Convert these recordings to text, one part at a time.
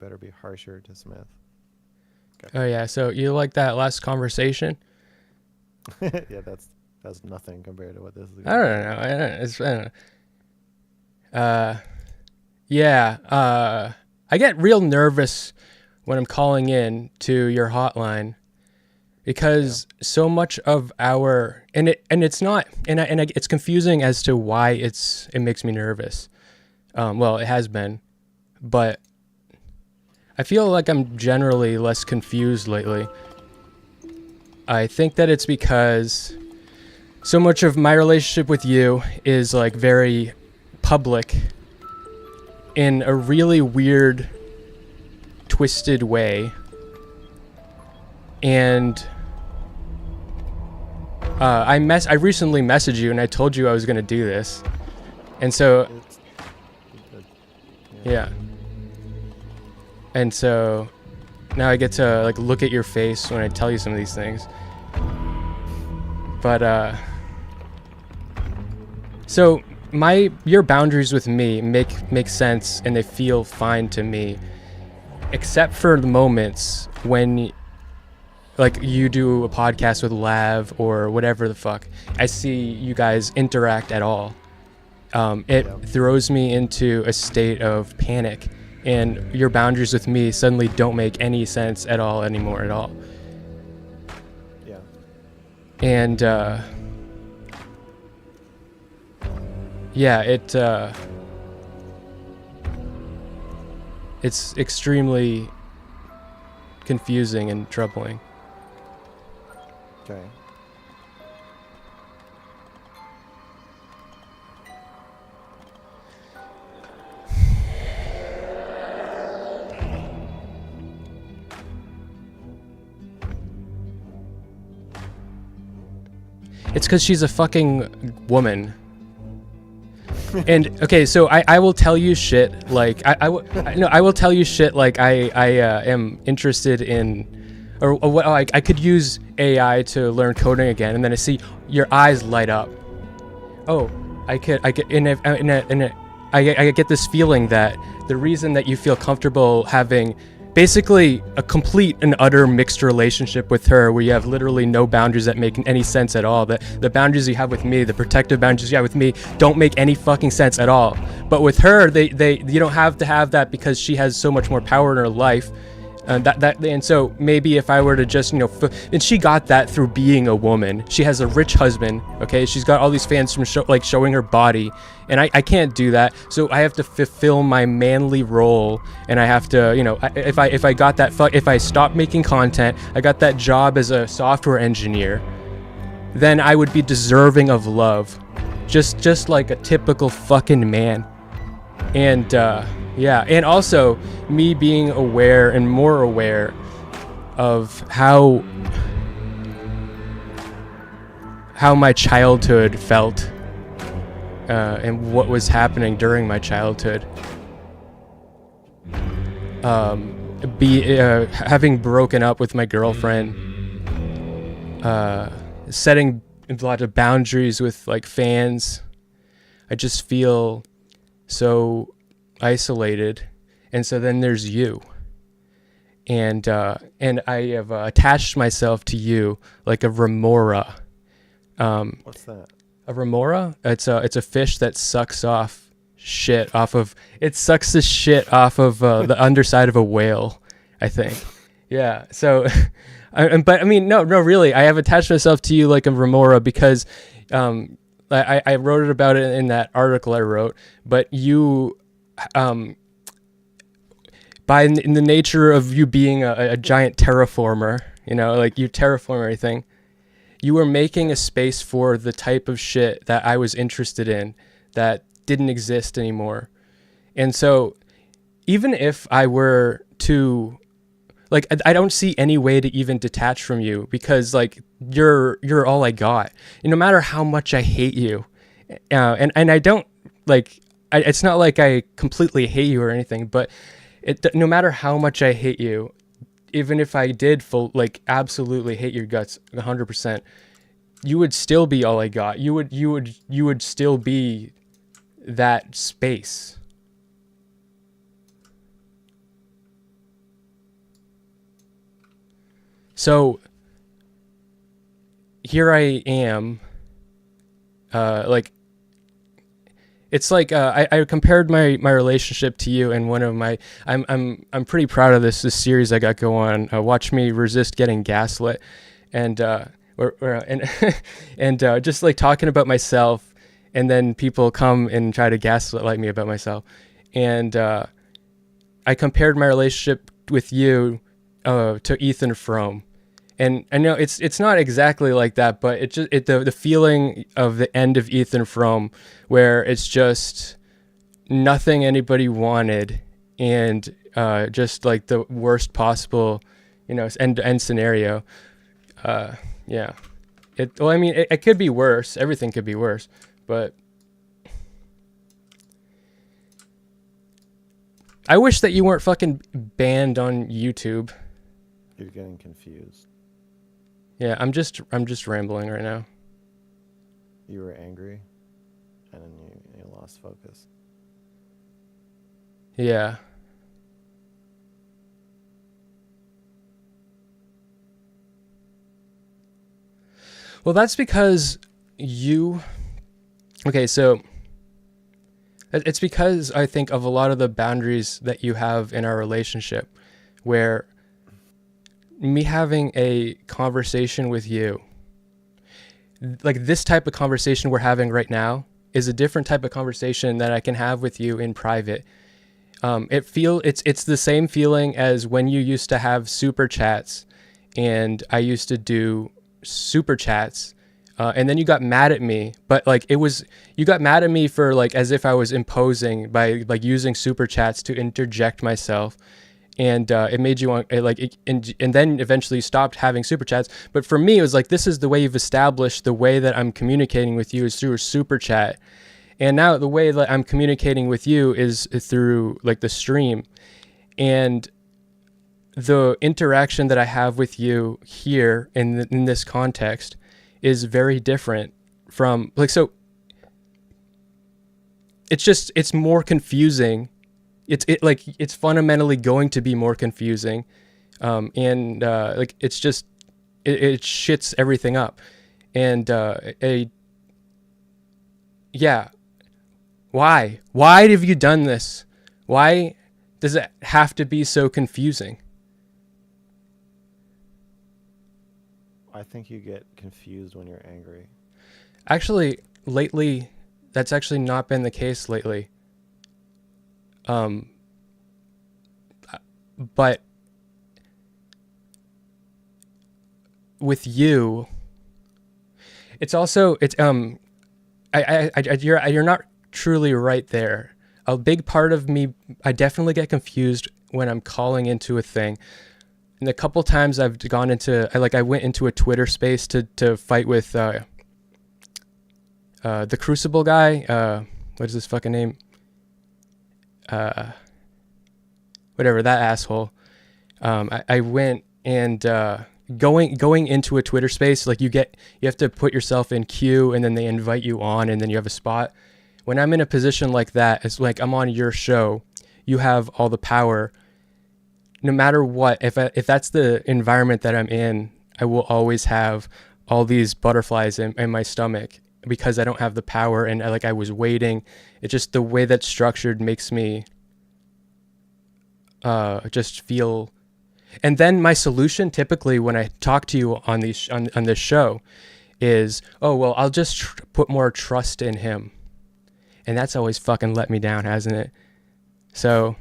better be harsher to Smith. Okay. Oh yeah, so you like that last conversation? Yeah, that's nothing compared to what this is I gonna don't know. I don't know. Yeah. I get real nervous when I'm calling in to your hotline because so much of our it's not it's confusing as to why it makes me nervous. Well, it has been, but I feel like I'm generally less confused lately. I think that it's because so much of my relationship with you is like very public in a really weird, twisted way. And I recently messaged you and I told you I was going to do this. And so, yeah. And so now I get to like look at your face when I tell you some of these things. But so your boundaries with me make sense and they feel fine to me, except for the moments when like you do a podcast with Lav or whatever the fuck. I see you guys interact at all. It throws me into a state of panic, and your boundaries with me suddenly don't make any sense at all anymore at all. Yeah. And yeah, it's extremely confusing and troubling. Okay. It's because she's a fucking woman. And okay, so I will tell you shit like I will tell you shit like I am interested in, or what I could use AI to learn coding again, and then I see your eyes light up. Oh, I get I get this feeling that the reason that you feel comfortable having basically a complete and utter mixed relationship with her, where you have literally no boundaries that make any sense at all. The boundaries you have with me, the protective boundaries you have with me, don't make any fucking sense at all. But with her, they you don't have to have that because she has so much more power in her life. And so maybe if I were to just, and she got that through being a woman. She has a rich husband, okay? She's got all these fans from showing her body, and I can't do that. So I have to fulfill my manly role, and I have to, if I got that, if I stopped making content, I got that job as a software engineer, then I would be deserving of love, just like a typical fucking man. And yeah, and also me being aware and more aware of how my childhood felt and what was happening during my childhood. Having broken up with my girlfriend, setting a lot of boundaries with like fans, I just feel so isolated. And so then there's you, and I have attached myself to you like a remora. What's that? A remora? It's a fish that sucks off shit off of. It sucks the shit off of the underside of a whale, I think. Yeah. So, but I mean, no, really, I have attached myself to you like a remora because I wrote it about it in that article I wrote. But you, in the nature of you being a giant terraformer, like you terraform everything, you were making a space for the type of shit that I was interested in that didn't exist anymore. And so even if I were to, like, I don't see any way to even detach from you because like you're all I got. And no matter how much I hate you, and I don't like, it's not like I completely hate you or anything, but no matter how much I hate you, even if I did absolutely hate your guts 100%, you would still be all I got. You would still be that space. So here I am, like, it's like I compared my relationship to you, and one of my I'm pretty proud of this series I got going on. Watch me resist getting gaslit, and and and just like talking about myself, and then people come and try to gaslight me about myself, and I compared my relationship with you to Ethan Frome. And I know it's not exactly like that, but it just the feeling of the end of Ethan Frome, where it's just nothing anybody wanted, and just like the worst possible, end scenario. Yeah. Well, I mean, it could be worse. Everything could be worse, but I wish that you weren't fucking banned on YouTube. You're getting confused. Yeah, I'm just rambling right now. You were angry, and then you lost focus. Yeah. Well, that's because you... Okay, so it's because I think of a lot of the boundaries that you have in our relationship, where me having a conversation with you, like this type of conversation we're having right now, is a different type of conversation that I can have with you in private. It's the same feeling as when you used to have super chats, and I used to do super chats, and then you got mad at me, but like you got mad at me for like as if I was imposing by like using super chats to interject myself, and it made you want and then eventually you stopped having super chats. But for me, it was like, this is the way you've established the way that I'm communicating with you is through a super chat. And now the way that I'm communicating with you is through like the stream. And the interaction that I have with you here in this context is very different from like, so it's more confusing. It's fundamentally going to be more confusing. And like, it shits everything up. And yeah. Why have you done this? Why does it have to be so confusing? I think you get confused when you're angry. Actually, lately, that's actually not been the case lately. But with you, it's also you're not truly right there. A big part of me, I definitely get confused when I'm calling into a thing. And the couple times I've gone into, I went into a Twitter space to fight with the Crucible guy. What is his fucking name? Whatever, that asshole. I went and going into a Twitter space, like you have to put yourself in queue, and then they invite you on, and then you have a spot. When I'm in a position like that, it's like I'm on your show. You have all the power. No matter what, if that's the environment that I'm in, I will always have all these butterflies in my stomach because I don't have the power, and I was waiting. It's just the way that's structured makes me just feel. And then my solution, typically when I talk to you on this show, is, oh well, I'll just put more trust in him, and that's always fucking let me down, hasn't it? So.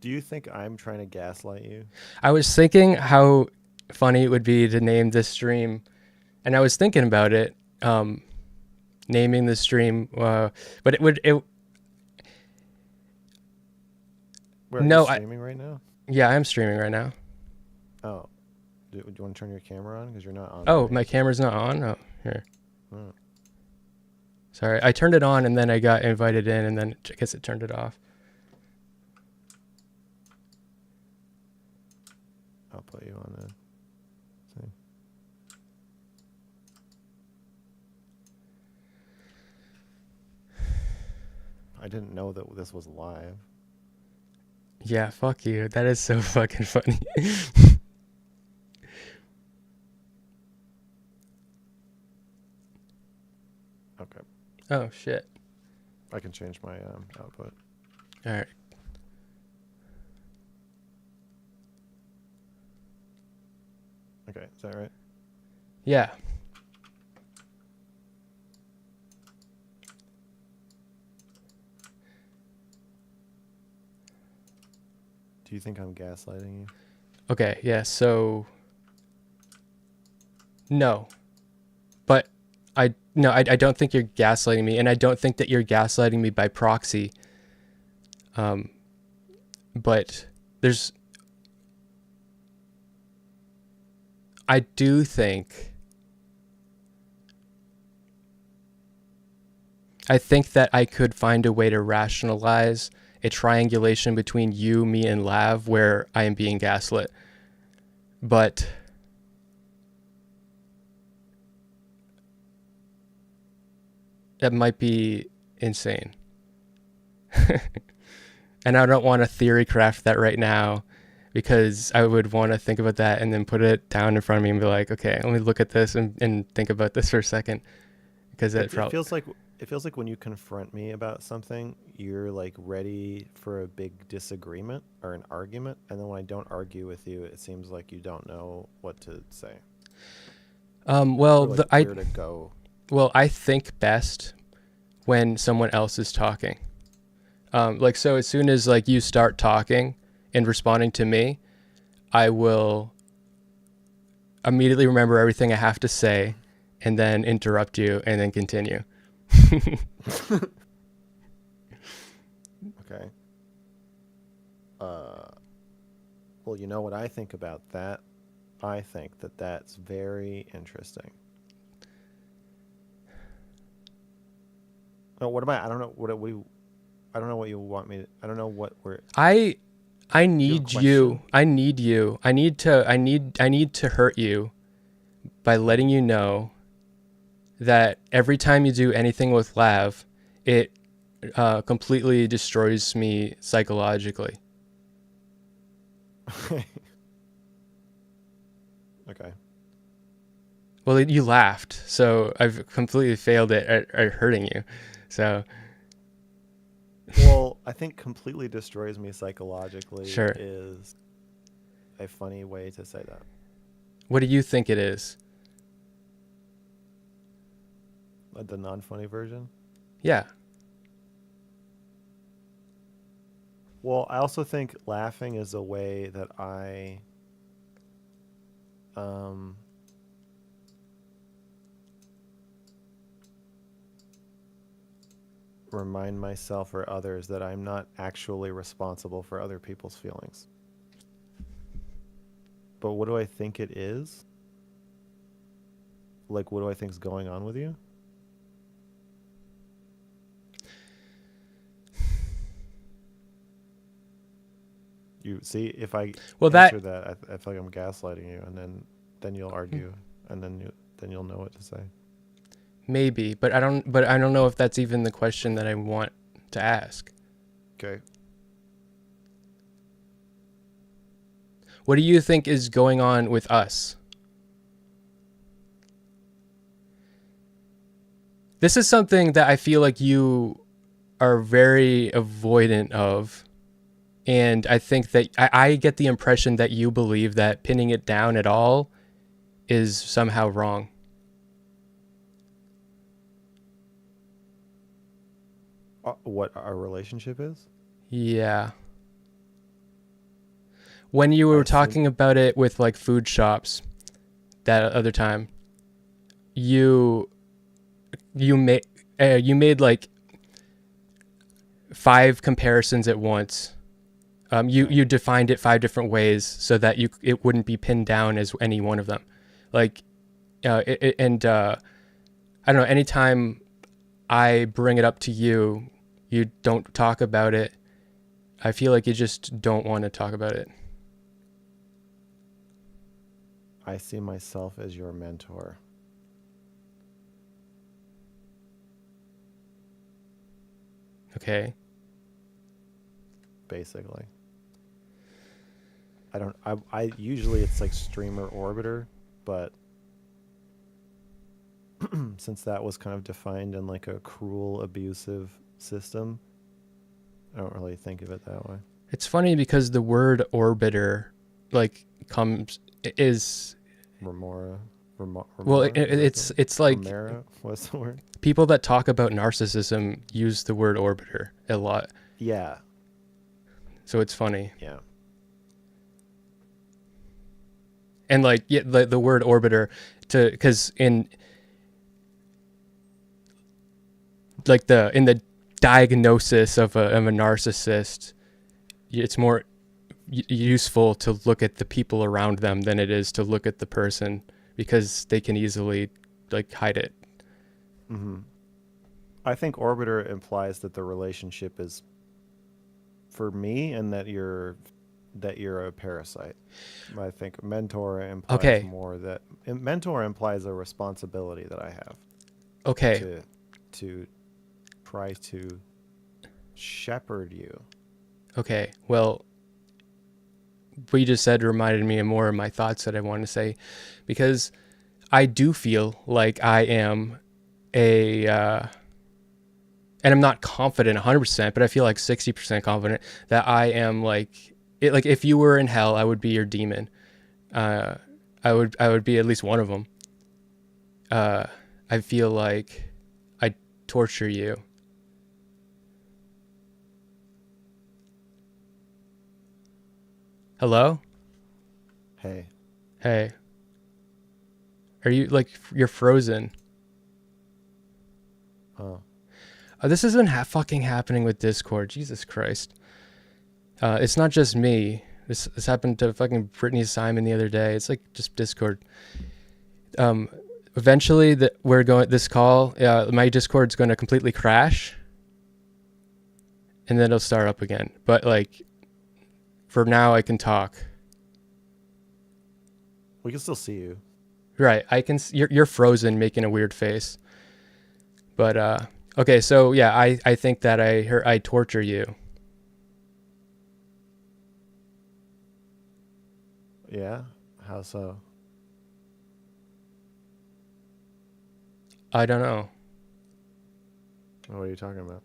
Do you think I'm trying to gaslight you? I was thinking how funny it would be to name this stream, and I was thinking about it, naming the stream, but it would. Where are No, you streaming right now? Yeah, I'm streaming right now. Oh, do you want to turn your camera on because you're not on? Oh, my camera's not on. Oh, here. Oh. Sorry, I turned it on and then I got invited in, and then I guess it turned it off. I'll put you on the thing. I didn't know that this was live. Yeah, fuck you. That is so fucking funny. Okay. Oh shit. I can change my output. All right. Okay, is that right? Yeah. Do you think I'm gaslighting you? Okay. Yeah. So no, but I don't think you're gaslighting me, and I don't think that you're gaslighting me by proxy. But there's, I do think, I think that I could find a way to rationalize a triangulation between you, me, and Lav where I am being gaslit. But that might be insane. And I don't want to theory craft that right now because I would want to think about that and then put it down in front of me and be like, okay, let me look at this and think about this for a second. Because It feels like when you confront me about something, you're like ready for a big disagreement or an argument, and then when I don't argue with you, it seems like you don't know what to say. Well, or like where to go. Well, I think best when someone else is talking. Like, so as soon as like you start talking and responding to me, I will immediately remember everything I have to say and then interrupt you and then continue. Okay. Well, you know what I think about that? I think that that's very interesting. Oh, what am I? I don't know what we. I don't know what you want me to. I don't know what we're. I Do you have a need question? you. I need you. I need to hurt you by letting you know that every time you do anything with Lav, it completely destroys me psychologically. Okay. Well, you laughed, so I've completely failed at hurting you. So Well, I think completely destroys me psychologically sure. is a funny way to say that. What do you think it is? The non-funny version. Yeah. Well, I also think laughing is a way that I um remind myself or others that I'm not actually responsible for other people's feelings. But what do I think it is? Like, what do I think is going on with you? You see, if I Well, answer that that, I feel like I'm gaslighting you, and then you'll argue, and then you'll know what to say. maybe, but I don't. But I don't know if that's even the question that I want to ask. Okay. What do you think is going on with us? This is something that I feel like you are very avoidant of. And I think that I get the impression that you believe that pinning it down at all is somehow wrong. What our relationship is? Yeah. When you were I seem talking about it with like food shops that other time, you you made like 5 comparisons at once. You defined it 5 different ways so that it wouldn't be pinned down as any one of them. Like, I don't know. Anytime I bring it up to you, you don't talk about it. I feel like you just don't want to talk about it. I see myself as your mentor. Okay. basically. I usually it's like streamer orbiter, but since that was kind of defined in like a cruel, abusive system, I don't really think of it that way. It's funny because the word orbiter, like, is Remora, well, remora, is that the it's like Remera? What's the word? people that talk about narcissism use the word orbiter a lot. Yeah, So it's funny. yeah. And like, yeah, the word orbiter, because in like in the diagnosis of a narcissist, it's more useful to look at the people around them than it is to look at the person, because they can easily like hide it. Mm-hmm. I think orbiter implies that the relationship is for me, and that you're a parasite. I think mentor implies Okay. more that mentor implies a responsibility that I have Okay. to try to shepherd you. Okay. Well, what you just said reminded me of more of my thoughts that I want to say, because I do feel like I am and I'm not confident 100%, but I feel like 60% confident that I am like it. Like, if you were in hell, I would be your demon. I would be at least one of them. I feel like I torture you. Hello? Hey, Hey. Are you like, you're frozen? oh, This has been fucking happening with Discord. Jesus Christ. It's not just me. This happened to fucking Brittany Simon the other day. It's like just Discord. Eventually, this call, my Discord's going to completely crash, and then it'll start up again. But like, for now, I can talk. we can still see you. Right, I can. You're frozen, making a weird face. But okay, so yeah, I think that I torture you. Yeah, how so? I don't know. What are you talking about?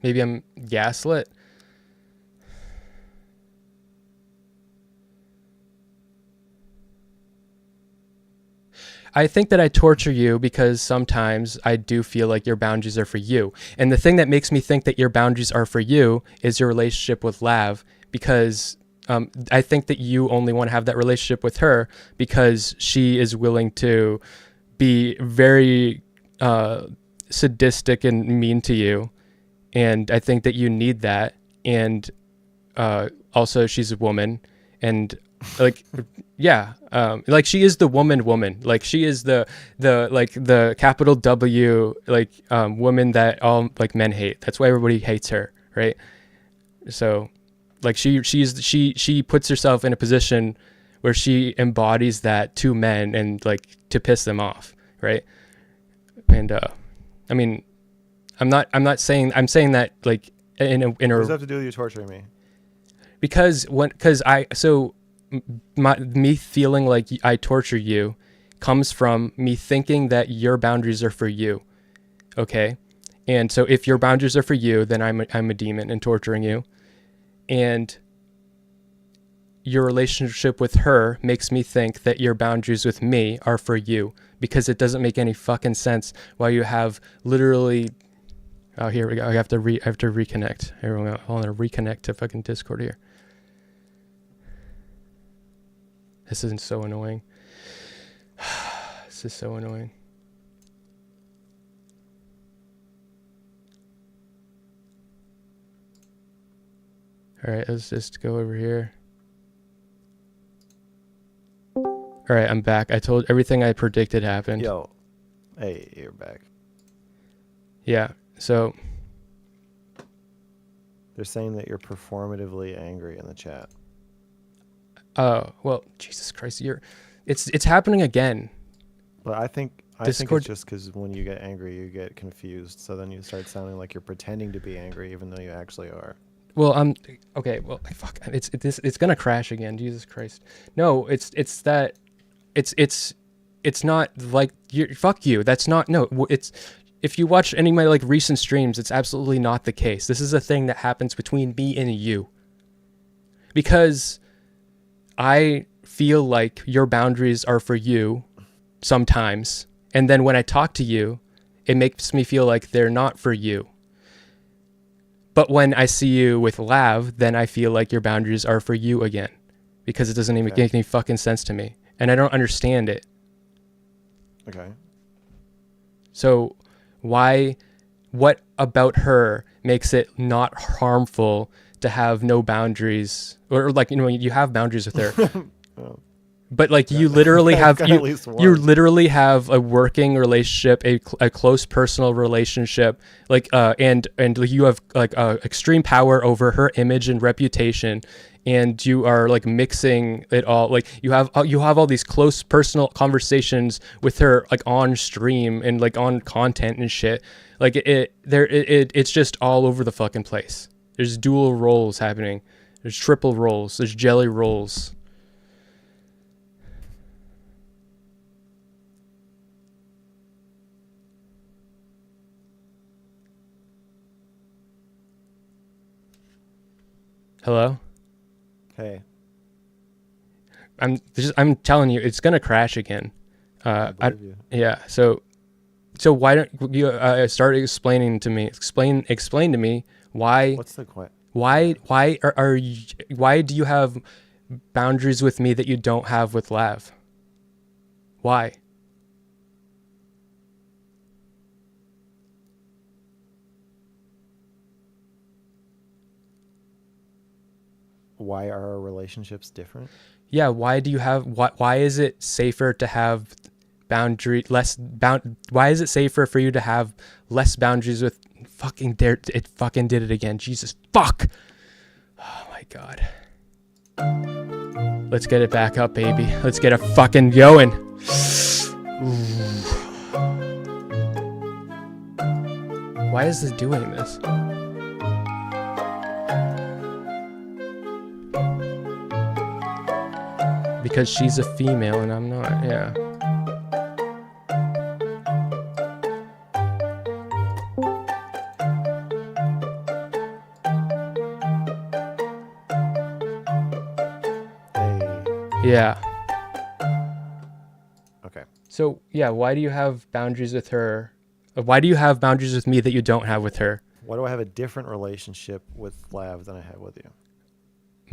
Maybe I'm gaslit. I think that I torture you because sometimes I do feel like your boundaries are for you. And the thing that makes me think that your boundaries are for you is your relationship with Lav, because I think that you only want to have that relationship with her because she is willing to be very sadistic and mean to you. And I think that you need that. And also, she's a woman. And like, yeah, like, she is the woman, like, she is the like the capital W, like, woman that all like men hate. That's why everybody hates her, right? So like, she puts herself in a position where she embodies that to men, and like, to piss them off, right? And I mean, I'm saying that like in a What does that have to do with you torturing me? because me feeling like I torture you comes from me thinking that your boundaries are for you. Okay. And so if your boundaries are for you, then I'm a demon and torturing you. And your relationship with her makes me think that your boundaries with me are for you, because it doesn't make any fucking sense why you have literally. Oh, here we go. I have to reconnect. Everyone, I want to reconnect to fucking Discord here. This isn't so annoying. This is so annoying. All right, let's just go over here. All right, I'm back. I told everything I predicted happened. Yo, hey, you're back. Yeah, so They're saying that you're performatively angry in the chat. well, Jesus Christ, it's happening again. But I think I think it's just because when you get angry, you get confused. So then you start sounding like you're pretending to be angry, even though you actually are. Well, okay. Well, fuck. It's gonna crash again. Jesus Christ. No, it's that. It's not like you. Fuck you. That's not. No. It's if you watch any of my like recent streams, it's absolutely not the case. This is a thing that happens between me and you. Because I feel like your boundaries are for you sometimes, and then when I talk to you, it makes me feel like they're not for you. But when I see you with Lav, then I feel like your boundaries are for you again, because it doesn't even make any fucking sense to me, and I don't understand it. Okay. So what about her makes it not harmful to have no boundaries, or like, you know, you have boundaries with her, Oh, but like you literally have got at least one. you literally have a working relationship, a close personal relationship, like and you have like extreme power over her image and reputation, and you are like mixing it all. Like you have all these close personal conversations with her, like on stream and like on content and shit. Like it's just all over the fucking place. There's dual roles happening. There's triple roles. There's jelly rolls. Hello? Hey. I'm telling you, it's gonna crash again. I believe you. Yeah. So why don't you start explaining to me? Explain to me why. What's the question? Why do you have boundaries with me that you don't have with Lav? Why? Why are our relationships different? Yeah, why is it safer to have why is it safer for you to have less boundaries with it fucking did it again. Jesus fuck. Oh my god. Let's get it back up, baby. Let's get it fucking going. Why is this doing this? Because she's a female and I'm not, yeah. Hey. Yeah. Okay. So, yeah, why do you have boundaries with her? Why do you have boundaries with me that you don't have with her? Why do I have a different relationship with Lav than I have with you?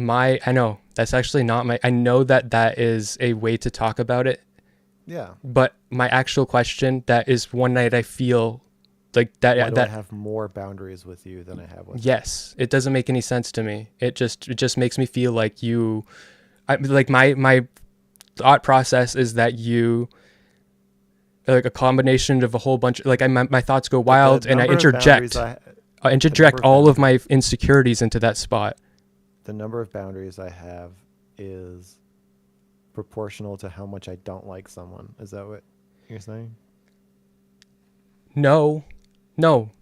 I know that's actually not I know that is a way to talk about it. Yeah. But my actual question, that is one night I feel like that. Why do I have more boundaries with you than I have with you? Yes. It doesn't make any sense to me. It just makes me feel like my thought process is that you, like a combination of a whole bunch, like my thoughts go wild and I interject all of my insecurities into that spot. The number of boundaries I have is proportional to how much I don't like someone. Is that what you're saying? No,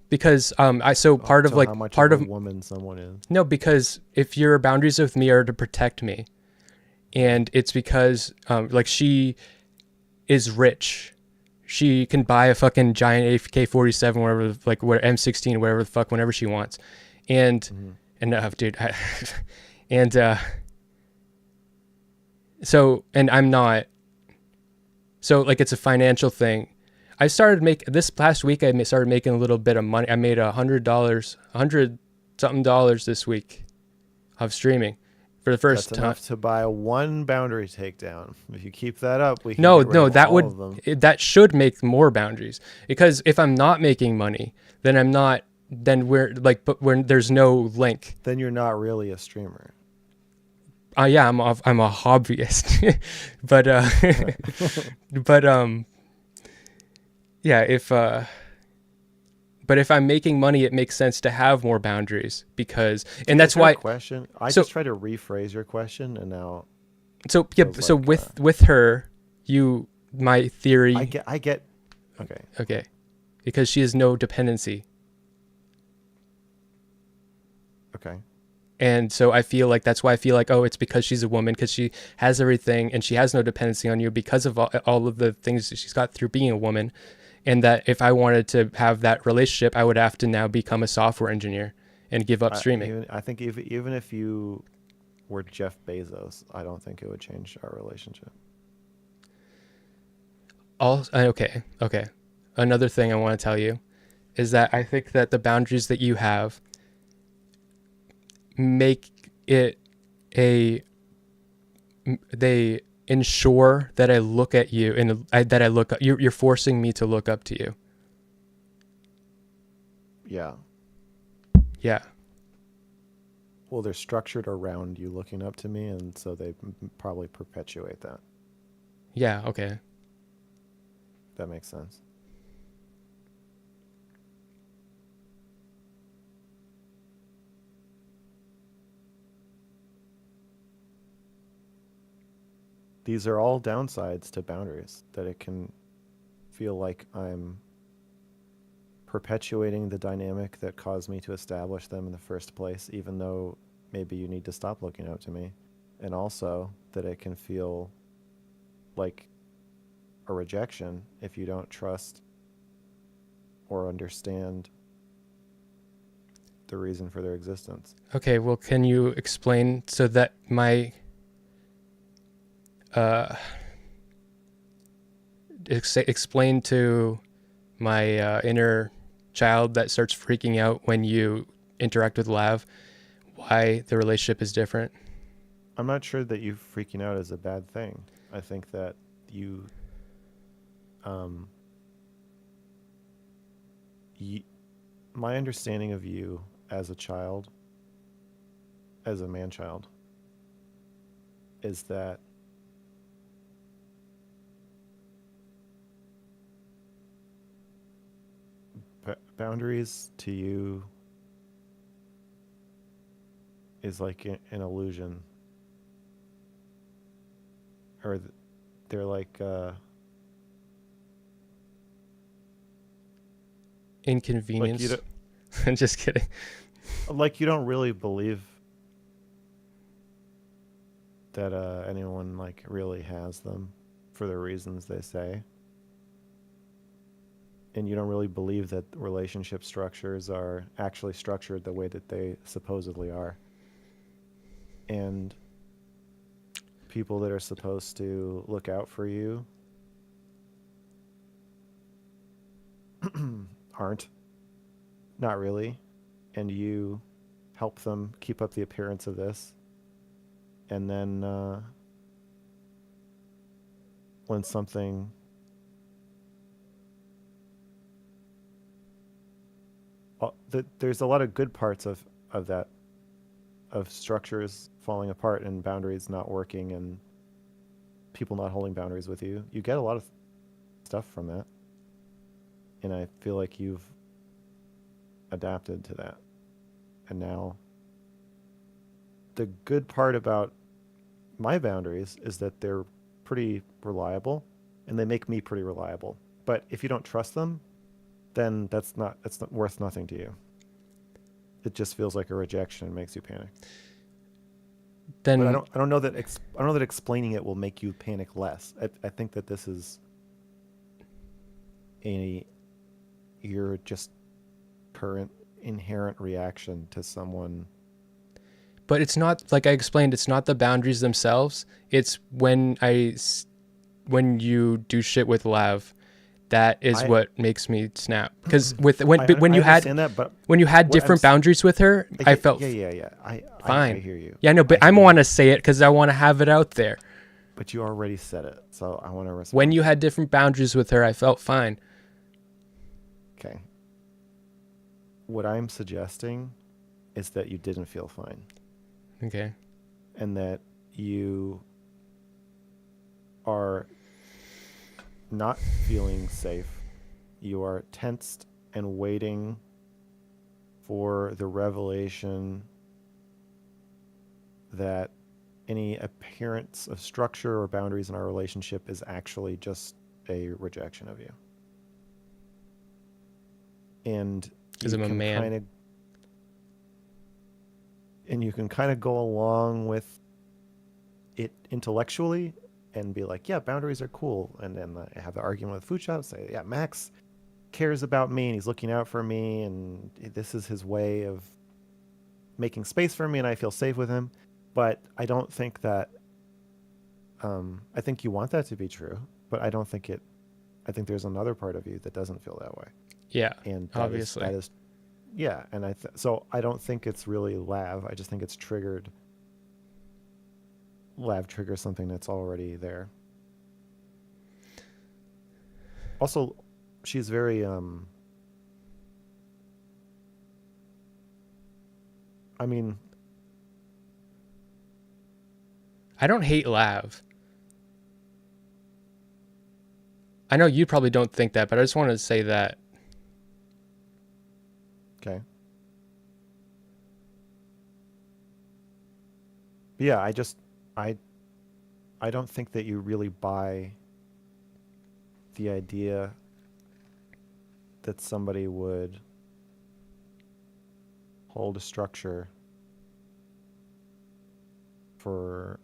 because part of how much part of of a woman someone is. No, because if your boundaries with me are to protect me, and it's because like she is rich, she can buy a fucking giant AK-47, whatever, like what M16, whatever the fuck, whenever she wants, and dude, so I'm not. So like it's a financial thing. I started this past week. I started making a little bit of money. I made $100 something this week of streaming for the first That's time. enough to buy one boundary takedown. If you keep that up, we can No, get rid of that all of them. that should make more boundaries, because if I'm not making money, then I'm not. Then but when there's no link. Then you're not really a streamer. Yeah, I'm a hobbyist, but yeah, if I'm making money, it makes sense to have more boundaries, because, and that's why. Question. I just try to rephrase your question, and now. So yeah, so with her, my theory. I get Okay. Okay. Because she has no dependency. Okay. And so I feel like that's why I feel like, oh, it's because she's a woman, because she has everything and she has no dependency on you because of all of the things that she's got through being a woman. And that if I wanted to have that relationship, I would have to now become a software engineer and give up streaming. I think even if you were Jeff Bezos, I don't think it would change our relationship. Okay. Another thing I want to tell you is that I think that the boundaries that you have make it a they ensure that I look at you and that I look. You're forcing me to look up to you. Yeah. Yeah. Well, they're structured around you looking up to me, and so they probably perpetuate that. Yeah. Okay. That makes sense. These are all downsides to boundaries, that it can feel like I'm perpetuating the dynamic that caused me to establish them in the first place, even though maybe you need to stop looking up to me. And also that it can feel like a rejection if you don't trust or understand the reason for their existence. Okay. Well, can you explain so that my explain to my inner child that starts freaking out when you interact with Lav why the relationship is different? I'm not sure that you freaking out is a bad thing. I think that you, um, y my understanding of you as a child, as a man child, is that boundaries to you is like an illusion, or they're like you Inconvenience. don't, I'm just kidding. like you don't really believe that anyone like really has them for the reasons they say, and you don't really believe that relationship structures are actually structured the way that they supposedly are, and people that are supposed to look out for you aren't, not really, and you help them keep up the appearance of this, and then when something there's a lot of good parts of that, of structures falling apart and boundaries not working and people not holding boundaries with you. You get a lot of stuff from that, and I feel like you've adapted to that. And now the good part about my boundaries is that they're pretty reliable, and they make me pretty reliable. But if you don't trust them, then that's not worth nothing to you. It just feels like a rejection and makes you panic. But Then I don't know that I don't know that explaining it will make you panic less. I think that this is a your just current inherent reaction to someone. but it's not like I explained, it's not the boundaries themselves. It's when you do shit with Lav, that is I what makes me snap. Because when I you had understand that, but when you had what different boundaries with her, I felt yeah. fine. I hear you. Yeah, no, but I I hear want you. to say it because I want to have it out there. But you already said it, so I want to respond. When you had different boundaries with her, I felt fine. Okay. What I'm suggesting is that you didn't feel fine, Okay. and that you are not feeling safe. You are tensed and waiting for the revelation that any appearance of structure or boundaries in our relationship is actually just a rejection of you. and Because you I'm a can man. kind of go along with it intellectually and be like, yeah, boundaries are cool, and then I have the argument with food shop, say, yeah, Max cares about me and he's looking out for me, and this is his way of making space for me, and I feel safe with him. But I don't think that. I think you want that to be true, but I don't think it. I think there's another part of you that doesn't feel that way, Yeah, and obviously. that is, yeah. And so I don't think it's really Lav. I just think it's triggered. Lav triggers something that's already there. Also, she's very. I mean, I don't hate Lav. I know you probably don't think that, but I just wanted to say that. okay. Yeah, I I don't think that you really buy the idea that somebody would hold a structure for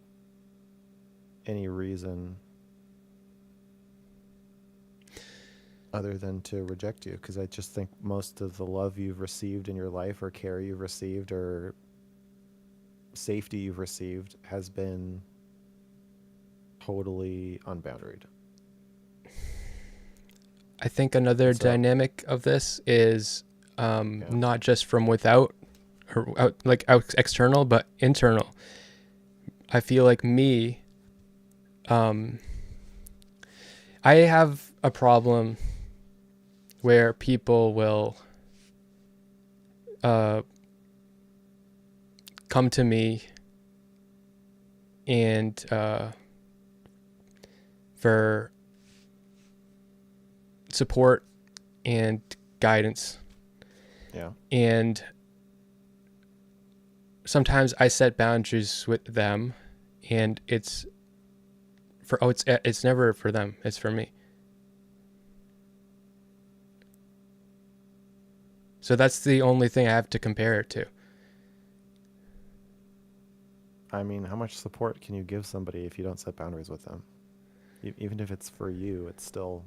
any reason other than to reject you, because I just think most of the love you've received in your life, or care you've received, or safety you've received has been totally unboundaried. I think another And so, dynamic of this is yeah. not just from without or out external, but internal. I feel like um, I have a problem where people will uh, come to me and for support and guidance. Yeah. And sometimes I set boundaries with them, and it's never for them, it's for me. So that's the only thing I have to compare it to. I mean, how much support can you give somebody if you don't set boundaries with them? Even if it's for you, it's still.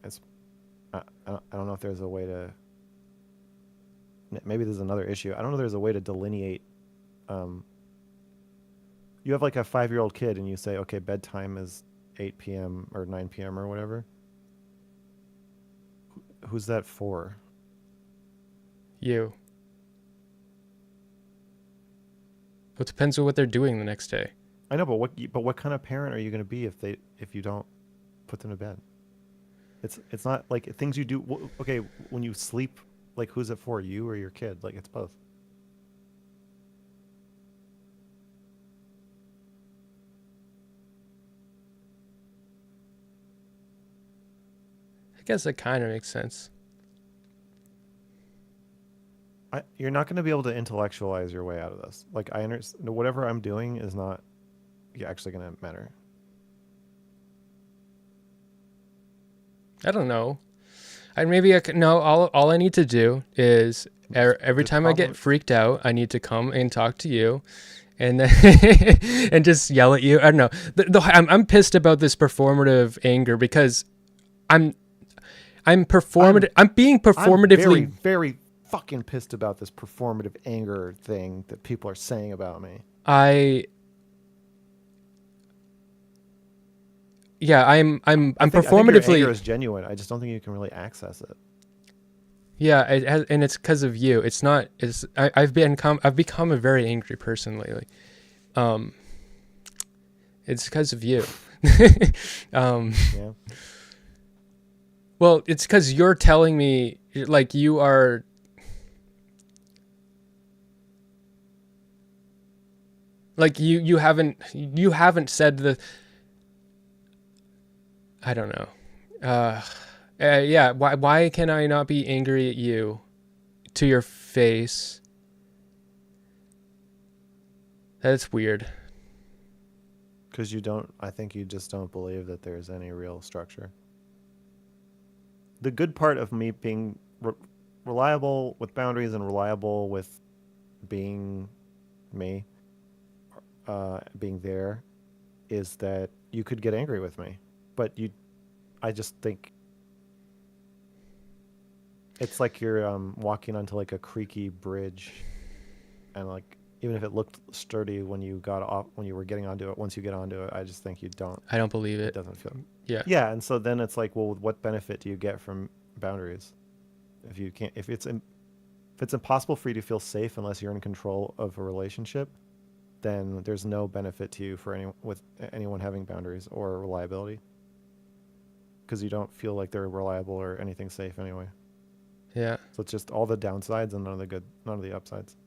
It's. I don't know if there's a way to. Maybe there's another issue. I don't know if there's a way to delineate. Um, you have like a 5-year-old kid, and you say, okay, bedtime is 8 p.m. or 9 p.m. or whatever. Who's that for? You. It depends on what they're doing the next day. I know, but what kind of parent are you going to be if you don't put them to bed? It's not like things you do. Okay, when you sleep, like who's it for? You or your kid? Like it's both. I guess that kind of makes sense. You're not going to be able to intellectualize your way out of this. Like I understand, whatever I'm doing is not actually going to matter. I don't know. Maybe I could. No, all I need to do is every The time I problem. get freaked out, I need to come and talk to you, and then and just yell at you. I don't know. I'm pissed about this performative anger because I'm I'm being I'm very, performatively. very fucking pissed about this performative anger thing that people are saying about me. I Yeah, I'm I think your anger performatively. is genuine. I just don't think you can really access it. Yeah, and it's because of you. It's not. I've become a very angry person lately. Um, it's because of you. um, Yeah. well, it's because you're telling me like you are. Like you haven't said the. I don't know. Yeah. Why can I not be angry at you, to your face? That's weird. Because I think you just don't believe that there's any real structure. The good part of me being reliable with boundaries and reliable with being me, being there, is that you could get angry with me. But I just think it's like you're walking onto like a creaky bridge, and like even if it looked sturdy when you were getting onto it, once you get onto it, I just think I don't believe it it. doesn't feel. Yeah. Yeah, and so then it's like, well, what benefit do you get from boundaries if it's impossible for you to feel safe unless you're in control of a relationship? Then there's no benefit to you for anyone having boundaries or reliability, because you don't feel like they're reliable or anything safe anyway. Yeah. So it's just all the downsides and none of the upsides.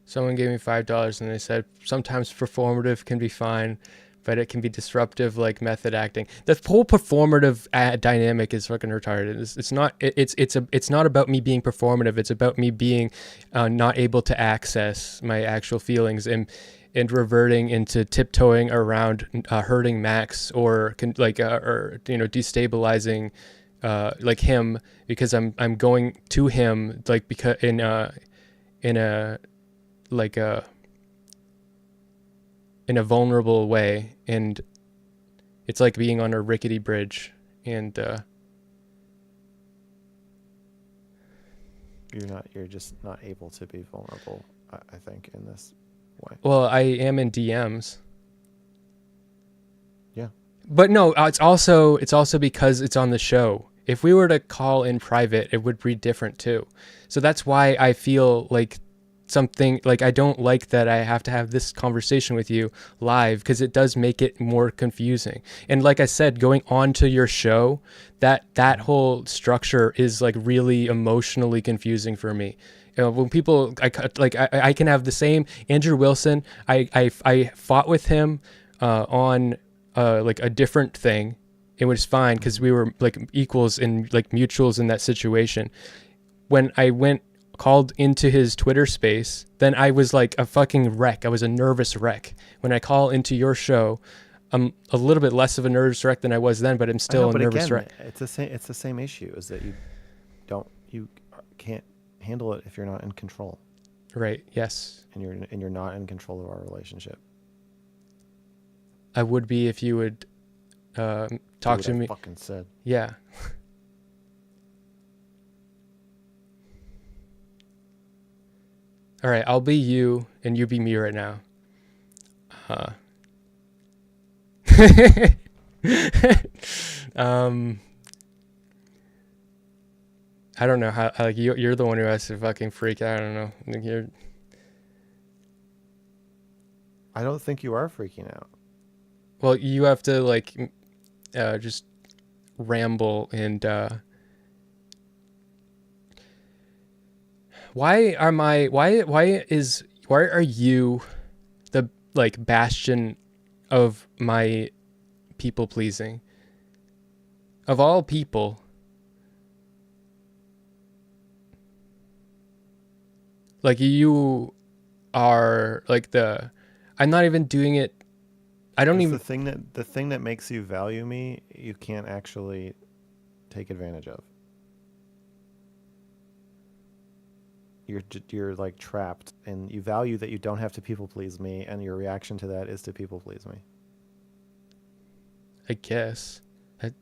Someone gave me $5 and they said sometimes performative can be fine, but it can be disruptive like method acting. The whole performative dynamic is fucking retarded. It's not about me being performative. It's about me being not able to access my actual feelings and reverting into tiptoeing around hurting Max or destabilizing like him, because I'm going to him like because in a like in a vulnerable way, and it's like being on a rickety bridge, and you're just not able to be vulnerable, I think, in this way. well, I am in DMs. Yeah. But no, it's also because it's on the show. If we were to call in private, it would be different too. So that's why I feel like something like I don't like that I have to have this conversation with you live, because it does make it more confusing. And like I said, going on to your show, that whole structure is like really emotionally confusing for me. You know, when people I can have the same Andrew Wilson. I fought with him on like a different thing. It was fine because we were like equals and like mutuals in that situation. When I called into his Twitter space, then I was like a fucking wreck. I was a nervous wreck. When I call into your show, I'm a little bit less of a nervous wreck than I was then, but I'm still a nervous wreck. It's the same issue, is that you can't handle it if you're not in control. Right. Yes. And you're not in control of our relationship. I would be if you would talk to me. Fucking said. Yeah. All right, I'll be you and you be me right now. I don't know how. Like you're the one who has to fucking freak out. I don't know. Like I don't think you are freaking out. well, you have to like just ramble and. Why are you the like bastion of my people pleasing? Of all people. Like you are like I'm not even doing it. I don't even the thing that makes you value me, you can't actually take advantage of. You're like trapped, and you value that you don't have to people please me, and your reaction to that is to people please me. I guess. It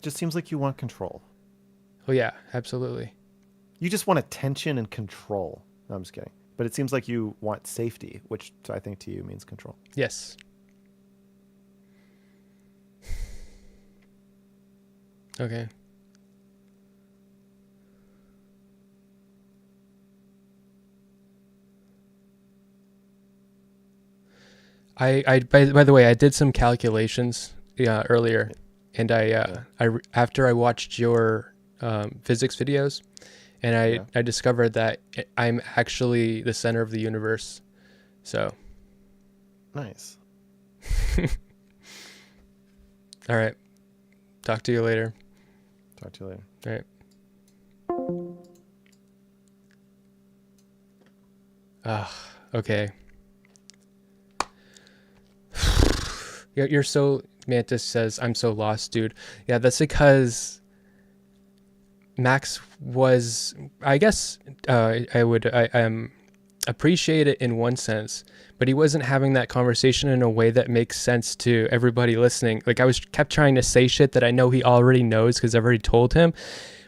just seems like you want control. Oh yeah, absolutely. You just want attention and control. No, I'm just kidding. But it seems like you want safety, which I think to you means control. Yes. Okay. By the way, I did some calculations earlier, and after I watched your physics videos, and I discovered that I'm actually the center of the universe. So. Nice. All right. Talk to you later. Talk to you later. All right. Okay. You're so, Mantis says, I'm so lost, dude. Yeah, that's because Max was, I guess, I appreciate it in one sense, but he wasn't having that conversation in a way that makes sense to everybody listening. Like, I kept trying to say shit that I know he already knows because I've already told him,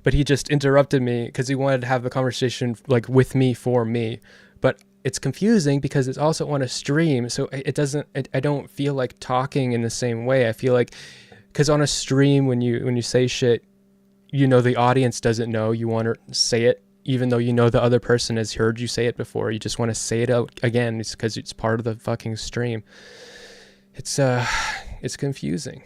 but he just interrupted me because he wanted to have the conversation like with me, for me. But it's confusing because it's also on a stream, so it doesn't, I don't feel like talking in the same way. I feel like, because on a stream, when you say shit, you know, the audience doesn't know, you want to say it even though you know the other person has heard you say it before. You just want to say it out again. It's because it's part of the fucking stream. It's confusing.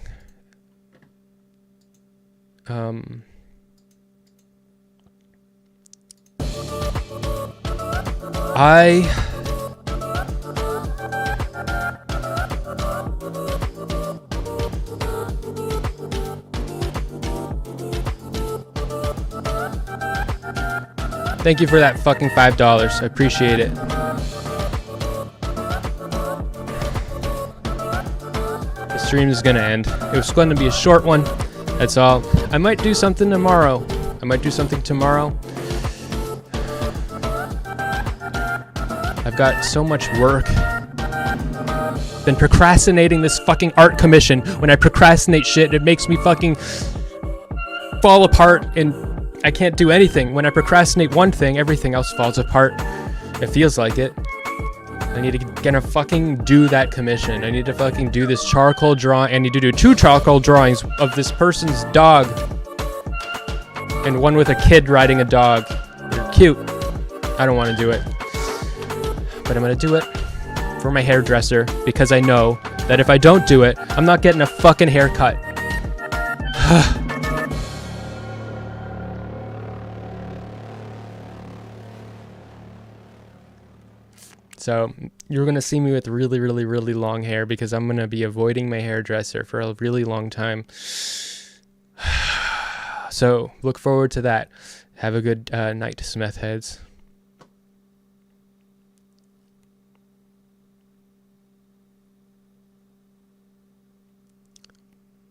Thank you for that fucking $5. I appreciate it. The stream is gonna end. It was going to be a short one. That's all. I might do something tomorrow. I've got so much work. Been procrastinating this fucking art commission. When I procrastinate shit, it makes me fucking fall apart and I can't do anything. When I procrastinate one thing, everything else falls apart. It feels like it. I need to gonna fucking do that commission. I need to fucking do this charcoal drawing. I need to do 2 charcoal drawings of this person's dog. And one with a kid riding a dog. They're cute. I don't want to do it. But I'm gonna do it for my hairdresser because I know that if I don't do it, I'm not getting a fucking haircut. So you're going to see me with really, really, really long hair because I'm going to be avoiding my hairdresser for a really long time. So look forward to that. Have a good night, Smeth heads.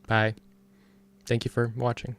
Bye. Thank you for watching.